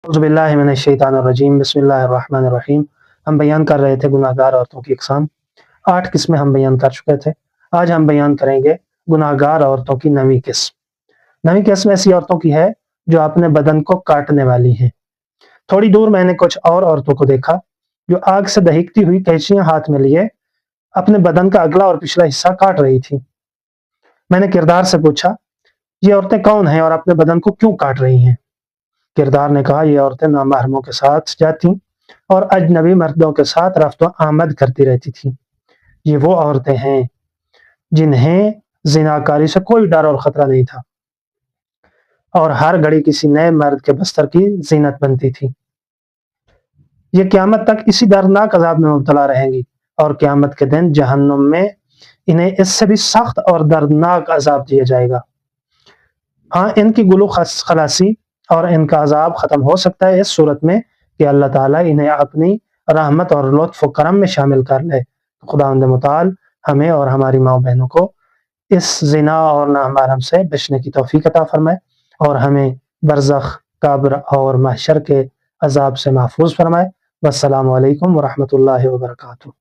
औज़ुबिल्लाहि मिनश्शैतानिर्रजीम बिस्मिल्लाहिर्रहमानिर्रहीम। हम बयान कर रहे थे गुनाहगार औरतों की अक़साम। 8 किस्में हम बयान कर चुके थे। आज हम बयान करेंगे गुनाहगार औरतों की 9वीं किस्म। 9वीं किस्म ऐसी औरतों की है जो अपने बदन को काटने वाली हैं। थोड़ी दूर मैंने कुछ और औरतों को देखा जो आग से दहिकती हुई कैंचियां हाथ में लिए अपने बदन का अगला और पिछला हिस्सा काट रही थी। मैंने किरदार से पूछा, ये औरतें कौन हैं और अपने बदन को क्यों काट रही हैं? किरदार ने कहा, ये औरतें नामहरमों के साथ जाती और अजनबी मर्दों के साथ रफ्त आमद करती रहती थी। ये वो औरतें हैं जिन्हें ज़िनाकारी से कोई डर और ख़तरा नहीं था और हर घड़ी किसी नए मर्द के बस्तर की ज़ीनत बनती थी। ये क़यामत तक इसी दर्दनाक अज़ाब में मुब्तला रहेंगी और क़यामत के दिन जहन्नुम में इन्हें इससे भी सख्त और दर्दनाक अज़ाब दिया जाएगा। हाँ, इनकी गुलू खलासी और इनका अज़ाब ख़त्म हो सकता है इस सूरत में कि अल्लाह ताला इन्हें अपनी रहमत और लुत्फ़ व करम में शामिल कर ले। खुदावंद मुताल हमें और हमारी माँ बहनों को इस ज़िना और नामहरम से बचने की तौफ़ीक अता फ़रमाए और हमें बरज़ख, कब्र और महशर के अज़ाब से महफूज़ फ़रमाए। वस्सलामु अलैकुम व रहमतुल्लाहि व बरकातुहू।